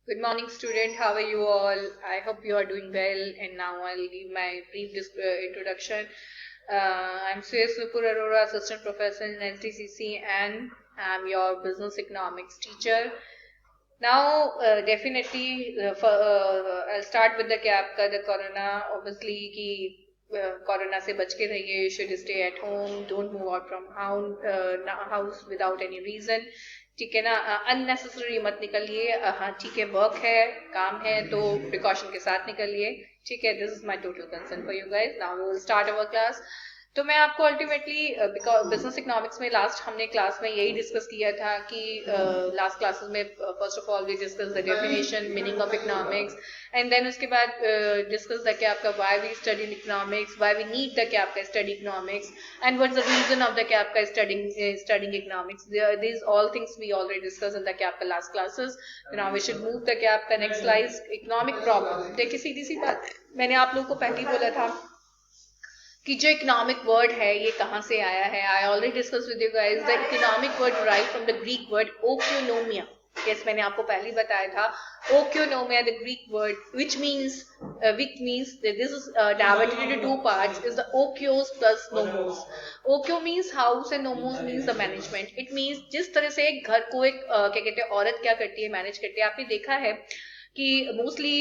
Good morning, student. How are you all? I hope you are doing well. And now I'll give my brief introduction. I'm Suyas Nupur Arora, Assistant Professor in NTCC, and I'm your Business Economics teacher. Now, definitely, I'll start with the gap का the corona. Obviously, कि corona से बच के रहिए. You should stay at home. Don't move out from house without any reason. ठीक है ना. Unnecessary मत निकलिए. हाँ ठीक है, वर्क है, काम है, तो प्रिकॉशन के साथ निकलिए. ठीक है. This is my total concern for you guys. Now we will start our class. तो मैं आपको अल्टीमेटली बिजनेस इकोनॉमिक्स में लास्ट हमने क्लास में यही डिस्कस किया था कि लास्ट क्लासेस में first of all we discuss the definition meaning of economics, and then उसके बाद डिस्कस द क्या आपका why we study economics, why we need the क्या आपका study economics, and what is the reason of the क्या आपका studying economics. These all things we already discuss in the क्या आपका last classes. Now we should move the क्या आपका next slide. Economic problem. देखिए सीधी सी बात, मैंने आप लोगों को पहले ही बोला था कि जो इकोनॉमिक वर्ड है ये कहाँ से आया है. I already discuss with you guys. The economic word derive from the Greek word oikonomia. Yes, मैंने आपको पहले ही बताया था. Oikonomia, the Greek word which means that this is divided into two parts, is the okios plus nomos. okyo means house and nomos means the management. It means जिस तरह से एक घर को एक क्या कहते हैं औरत क्या करती है, मैनेज करती है. आपने देखा है कि मोस्टली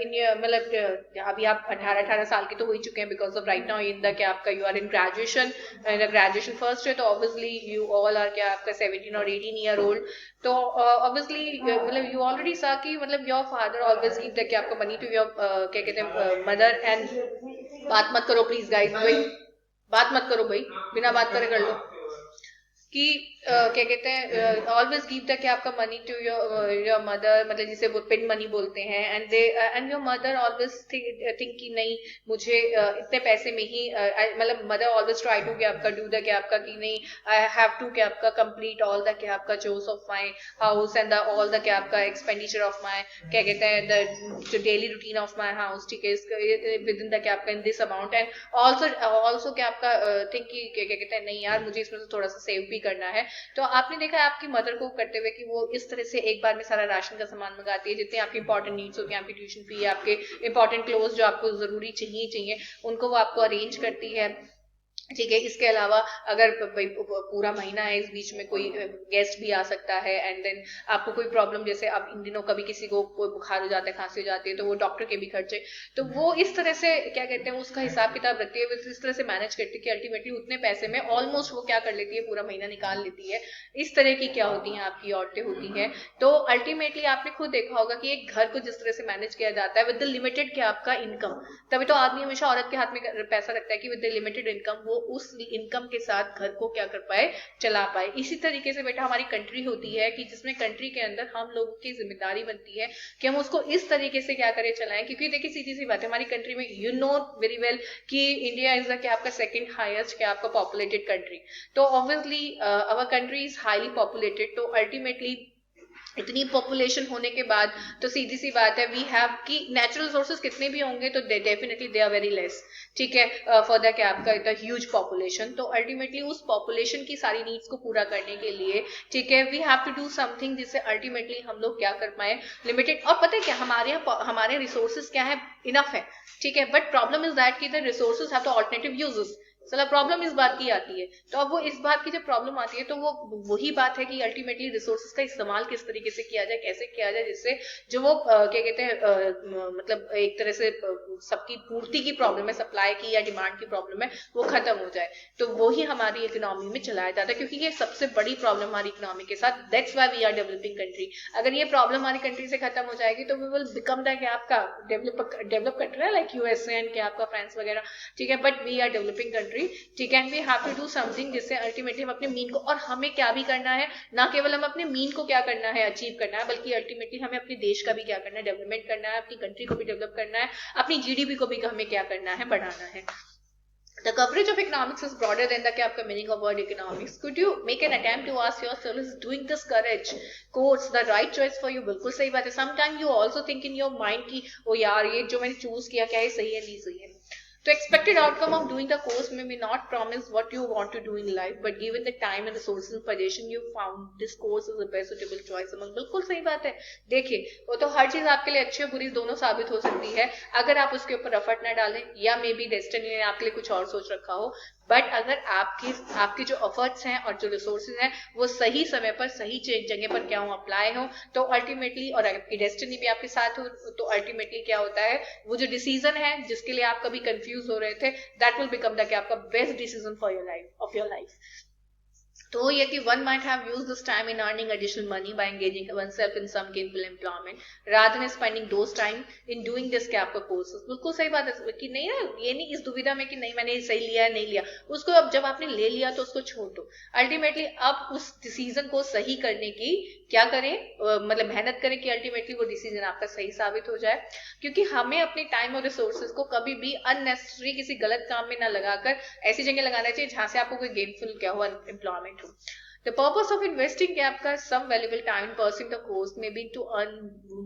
इन मतलब अभी आप 18 साल के तो हो ही चुके हैं, because of right now in the क्या आपका you are in graduation, graduation first है, तो ऑब्वियसली यू ऑल आर क्या आपका 17 और 18 ईयर ओल्ड. तो ऑब्वियसली मतलब यू ऑलरेडी सा कि मतलब your father always give the क्या आपका मनी टू योर क्या कहते हैं मदर. एंड बात मत करो प्लीज गाइस, भाई बात मत करो भाई, बिना बात करे कर लो. कि क्या कहते हैं ऑलवेज गिव द क्या आपका मनी टू योर मदर, मतलब जिसे वो पिन मनी बोलते हैं. And they and your mother always think कि नहीं मुझे इतने पैसे में ही मतलब मदर ऑलवेज ट्राई टू क्या आपका डू द क्या आपका कि नहीं आई हैव टू क्या आपका कंप्लीट ऑल द क्या आपका chores of my house and the all the क्या आपका एक्सपेंडिचर ऑफ माय क्या कहते हैं the daily routine of my house. ठीक है, विद इन द क्या आपका in this amount. And also क्या आपका थिंक कि क्या कहते हैं नहीं यार मुझे इसमें से थोड़ा सा सेव भी करना है. तो आपने देखा है आपकी मदर को करते हुए कि वो इस तरह से एक बार में सारा राशन का सामान मंगाती है. जितने आपकी इंपॉर्टेंट नीड्स होती हैं, आपकी ट्यूशन फी, आपके इंपॉर्टेंट क्लोथ जो आपको जरूरी चाहिए उनको वो आपको अरेंज करती है. ठीक है. इसके अलावा अगर पूरा महीना है, इस बीच में कोई गेस्ट भी आ सकता है, एंड देन आपको कोई प्रॉब्लम, जैसे अब इन दिनों कभी किसी को कोई बुखार हो जाता है, खांसी हो जाती है, तो वो डॉक्टर के भी खर्चे, तो वो इस तरह से क्या कहते हैं उसका हिसाब किताब रखती है, इस तरह से मैनेज करती है कि अल्टीमेटली उतने पैसे में ऑलमोस्ट वो क्या कर लेती है, पूरा महीना निकाल लेती है. इस तरह की क्या होती है आपकी औरतें होती हैं. तो अल्टीमेटली आपने खुद देखा होगा कि एक घर को जिस तरह से मैनेज किया जाता है विद द लिमिटेड क्या आपका इनकम, तभी तो आदमी हमेशा औरत के हाथ में पैसा रखता है कि विद द लिमिटेड इनकम वो उस इनकम के साथ घर को क्या कर पाए, चला पाए. इसी तरीके से बेटा हमारी कंट्री होती है कि जिसमें कंट्री के अंदर हम लोगों की जिम्मेदारी बनती है कि हम उसको इस तरीके से क्या करें, चलाएं. क्योंकि देखिए सीधी सी बात है, हमारी कंट्री में यू नो वेरी वेल कि इंडिया इज द क्या आपका सेकंड हाईएस्ट क्या आपका पॉपुलेटेड कंट्री. तो obviously our country is highly populated. तो अल्टीमेटली इतनी पॉपुलेशन होने के बाद तो सीधी सी बात है वी हैव कि नेचुरल रिसोर्सेज कितने भी होंगे तो definitely they are very less. ठीक है, फॉर द क्या आपका इतना ह्यूज पॉपुलेशन. तो अल्टीमेटली उस पॉपुलेशन की सारी नीड्स को पूरा करने के लिए ठीक है we have to do something जिससे अल्टीमेटली हम लोग क्या कर पाए, लिमिटेड. और पता है क्या हमारे यहाँ हमारे रिसोर्सेज क्या है, इनफ है. ठीक है, बट प्रॉब्लम इज दैट कि the resources have the alternative uses. चला प्रॉब्लम इस बात की आती है. तो अब वो इस बात की जब प्रॉब्लम आती है तो वो वही बात है कि अल्टीमेटली रिसोर्सेज का इस्तेमाल किस तरीके से किया जाए, कैसे किया जाए, जिससे जो वो क्या कहते हैं मतलब एक तरह से सबकी पूर्ति की प्रॉब्लम है, सप्लाई की या डिमांड की प्रॉब्लम है, वो खत्म हो जाए. तो वही हमारी इकोनॉमी में चलाया जाता है, क्योंकि ये सबसे बड़ी प्रॉब्लम हमारी इकोनॉमी के साथ. That's why we are developing country. अगर ये प्रॉब्लम हमारी कंट्री से खत्म हो जाएगी तो वी विल बिकम द क्या आपका develop country like USA and क्या आपका फ्रांस वगैरह. ठीक है, but we are developing country. ठीक है, we have to do something जिससे अल्टीमेटली हम अपने मीन को, और हमें क्या भी करना है, ना केवल हम अपने मीन को क्या करना है, अचीव करना है, बल्कि अल्टीमेटली हमें अपने देश का भी क्या करना है, डेवलपमेंट करना है, अपनी कंट्री को भी डेवलप करना है, अपनी जीडीपी को भी हमें क्या करना है, बढ़ाना है. The coverage of economics is broader than the क्या meaning of word economics. Could you make an attempt to ask yourself, is doing this courage course the right choice for you? बिल्कुल सही बात है. Sometimes you also think in your mind कि ओ यार ये जो मैंने चूज किया क्या ये सही है नहीं सही है. तो expected outcome of doing the course may not promise what you want to do in life, but given the time and resources and suggestion you found this course is the best suitable choice among. बिल्कुल सही बात है. देखिए वो तो हर चीज आपके लिए अच्छी और बुरी दोनों साबित हो सकती है अगर आप उसके ऊपर एफर्ट ना डालें, या मे बी डेस्टिनी ने आपके लिए कुछ और सोच रखा हो. बट अगर आपकी जो एफर्ट्स हैं और जो रिसोर्सेज हैं वो सही समय पर सही जगह पर क्या हो, अप्लाई हो, तो अल्टीमेटली, और आपकी डेस्टिनी भी आपके साथ हो, तो अल्टीमेटली क्या होता है, वो जो डिसीजन है जिसके लिए आप कभी कंफ्यूज हो रहे थे, दैट विल बिकम द आपका best decision for your life, of your life. तो ये कि one might have used this time in earning additional money by engaging oneself in some gainful employment rather than spending those time in doing this क्या आपका courses. बिल्कुल सही बात है कि नहीं ना, ये नहीं इस दुविधा में कि नहीं मैंने सही लिया नहीं लिया, उसको अब जब आपने ले लिया तो उसको छोड़ दो. अल्टीमेटली अब उस डिसीजन को सही करने की क्या करें, मतलब मेहनत करें कि अल्टीमेटली वो डिसीजन आपका सही साबित हो जाए. क्योंकि हमें अपने टाइम और रिसोर्सेज को कभी भी अननेसेसरी किसी गलत काम में ना लगाकर ऐसी जगह लगाना चाहिए जहां से आपको कोई गेनफुल क्या हो employment. The purpose of investing आपका some valuable time in pursuing the course may be to earn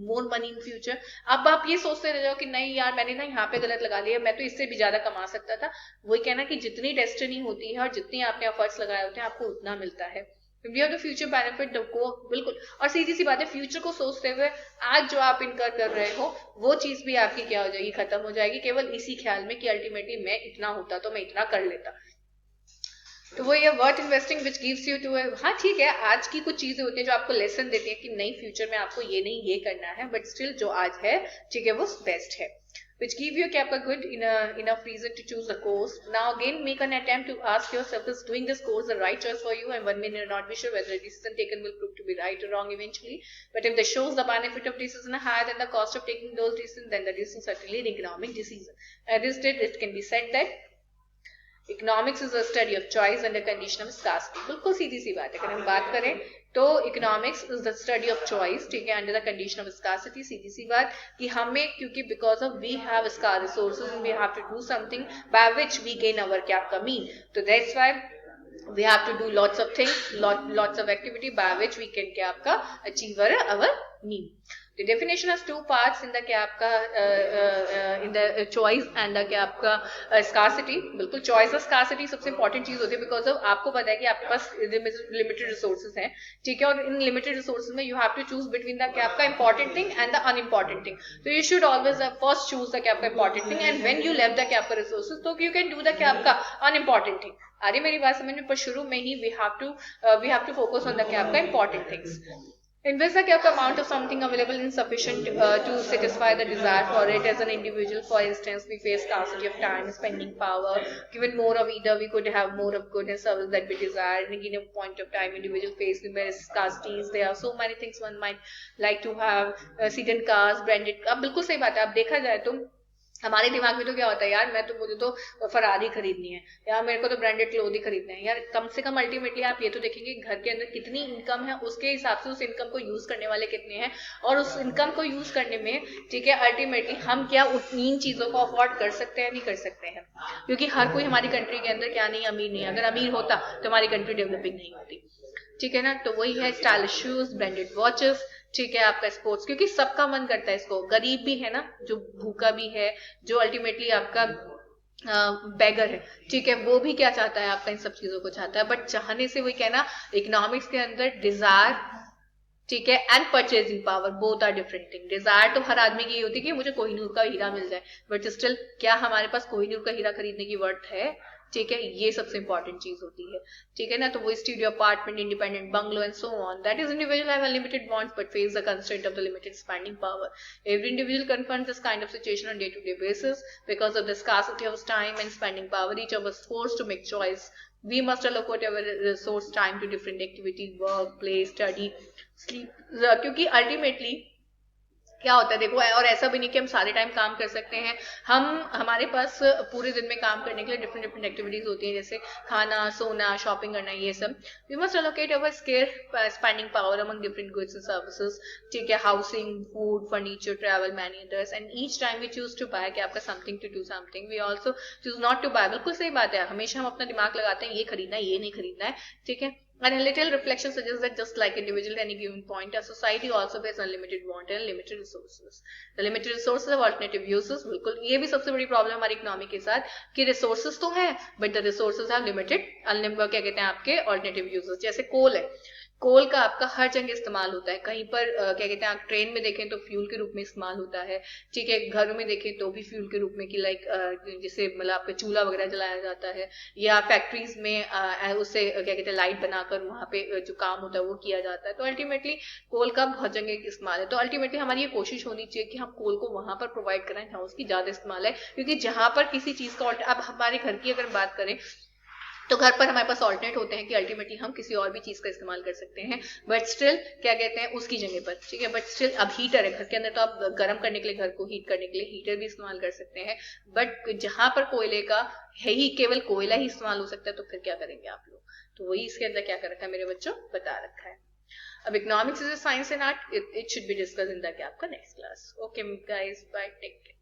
more money in future. अब आप ये सोचते रह जाओ कि नहीं यार मैंने ना यहाँ पे गलत लगा लिया, मैं तो इससे भी ज्यादा कमा सकता था. वही कहना कि जितनी डेस्टिनी होती है और जितनी आपने एफर्ट्स लगाए होते हैं आपको उतना मिलता है. फ्यूचर बेनिफिट को बिल्कुल, और सीधी सी बात है फ्यूचर को सोचते हुए आज जो आप इनकर कर रहे हो वो चीज भी आपकी क्या हो जाएगी, खत्म हो जाएगी, केवल इसी ख्याल में कि अल्टीमेटली मैं इतना होता तो मैं इतना कर लेता. तो वो ये worth investing which gives you to. हाँ ठीक है, आज की कुछ चीजें होती है जो आपको लेसन देती है कि नहीं फ्यूचर में आपको ये नहीं ये करना है, बट स्टिल जो आज है ठीक है वो बेस्ट है. Which give you a good enough reason to choose the course. Now again make an attempt to ask yourself, is doing this course the right choice for you, and one may not be sure whether the decision taken will prove to be right or wrong eventually. But if the shows the benefit of decision are higher than the cost of taking those decisions, then the decision is certainly an economic decision. Instead it can be said that economics is a study of choice under condition of scarcity. बिल्कुल सीधी सी बात है. अगर हम बात करें तो economics is the study of choice, ठीक है, under the condition of scarcity. सीधी सी बात कि हमें क्योंकि because of we have scar resources and we have to do something by which we gain our क्या आपका मीन. तो that's why we have to do lots of things, lots of activity by which we can क्या आपका achieve our mean. The definition has two parts in the क्या आपका in the choice and the क्या आपका scarcity. बिल्कुल choice और scarcity सबसे important चीज होती है because of आपको पता है कि आपके पास limited resources हैं, ठीक है, और इन limited resources में you have to choose between the क्या आपका important thing and the unimportant thing. So you should always first choose the क्या आपका important thing, and when you left the क्या आपका resources तो you can do the क्या आपका unimportant thing. आ रही मेरी बात समझ में, पर शुरू में ही we have to focus on the क्या आपका important things. Invest the क्या amount of something available insufficient to satisfy the desire for it. As an individual, for instance, we face scarcity of time, spending power. Given more of either, we could have more of good and service that we desire. And again, a point of time, individual face numerous scarcities. There are so many things one might like to have. Sedan cars, branded. अब बिल्कुल सही बात है. अब देखा जाए तो हमारे दिमाग में तो क्या होता है यार, मुझे तो फरारी खरीदनी है, या मेरे को तो ब्रांडेड क्लोथ ही खरीदना है. यार कम से कम अल्टीमेटली आप ये तो देखेंगे घर के अंदर कितनी इनकम है, उसके हिसाब से उस इनकम को यूज करने वाले कितने हैं, और उस इनकम को यूज करने में ठीक है अल्टीमेटली हम क्या इन चीजों को अफोर्ड कर सकते हैं, नहीं कर सकते हैं. क्योंकि हर कोई हमारी कंट्री के अंदर क्या नहीं अमीर नहीं है. अगर अमीर होता तो हमारी कंट्री डेवलपिंग नहीं होती, ठीक है ना. तो वही है स्टाइलिश शूज, ब्रांडेड वॉचेस, ठीक है, आपका स्पोर्ट्स, क्योंकि सबका मन करता है इसको. गरीब भी है ना, जो भूखा भी है, जो अल्टीमेटली आपका बेगर है, ठीक है, वो भी क्या चाहता है आपका इन सब चीजों को चाहता है. बट चाहने से वही कहना इकोनॉमिक्स के अंदर डिजायर, ठीक है, and purchasing power both are different thing. Desire तो हर आदमी की होती है कि मुझे कोहिनूर का हीरा मिल जाए, बट स्टिल क्या हमारे पास कोहिनूर का हीरा खरीदने की वर्थ है, ठीक है, ये सबसे इंपॉर्टेंट चीज होती है, ठीक है ना. तो वो studio apartment, independent bungalow and so on, that is individual have unlimited wants but face the constraint of the limited spending power. Every individual confronts this kind of situation on day-to-day basis because of the scarcity of time and spending power. Each of us forced to make choice. We must allocate our resource time to different activity, work, play, study, sleep. क्योंकि ultimately क्या होता है देखो, और ऐसा भी नहीं कि हम सारे टाइम काम कर सकते हैं. हमारे पास पूरे दिन में काम करने के लिए डिफरेंट एक्टिविटीज होती हैं, जैसे खाना, सोना, शॉपिंग करना, ये सब. We must allocate our scarce spending power among different goods and services, ठीक है, housing, food, furniture, travel, many others. And each time we choose to buy क्या आपका something to do something, we also choose not to buy. बिल्कुल सही बात है, हमेशा हम अपना दिमाग लगाते हैं ये खरीदना है, ये नहीं खरीदना है, ठीक है, And a little reflection suggests that just like individual at any given point, a society also has unlimited want and limited resources. The limited resources have alternative uses. बिल्कुल ये भी सबसे बड़ी प्रॉब्लम हमारी इकोनॉमी के साथ कि रिसोर्सेज तो हैं but the resources have limited क्या कहते हैं आपके ऑल्टरनेटिव यूजेस. जैसे कोल है, कोल का आपका हर जगह इस्तेमाल होता है. कहीं पर क्या कहते हैं आप ट्रेन में देखें तो फ्यूल के रूप में इस्तेमाल होता है. ठीक है, घरों में देखें तो भी फ्यूल के रूप में कि लाइक जिसे मतलब आपका चूल्हा वगैरह जलाया जाता है, या फैक्ट्रीज में उससे क्या कहते हैं लाइट बनाकर वहां पे जो काम होता है वो किया जाता है. तो अल्टीमेटली कोल का बहुत जगह इस्तेमाल है. तो अल्टीमेटली हमारी ये कोशिश होनी चाहिए कि हम कोल को वहां पर प्रोवाइड कराएं जहाँ उसकी ज्यादा इस्तेमाल है, क्योंकि जहां पर किसी चीज का अब हमारे घर की अगर बात करें तो घर पर हमारे पास ऑल्टरनेट होते हैं कि अल्टीमेटली हम किसी और भी चीज का इस्तेमाल कर सकते हैं, बट स्टिल क्या कहते हैं उसकी जगह पर. ठीक है, बट स्टिल अब हीटर है घर के अंदर तो आप गर्म करने के लिए, घर को हीट करने के लिए हीटर भी इस्तेमाल कर सकते हैं. बट जहां पर कोयले का है ही, केवल कोयला ही इस्तेमाल हो सकता है, तो फिर क्या करेंगे आप लोग. तो वही इसके अंदर क्या कर रखा है मेरे बच्चों, बता रखा है. अब economics is science and art, it should be discuss in the आपका next class. Okay guys, bye, take care.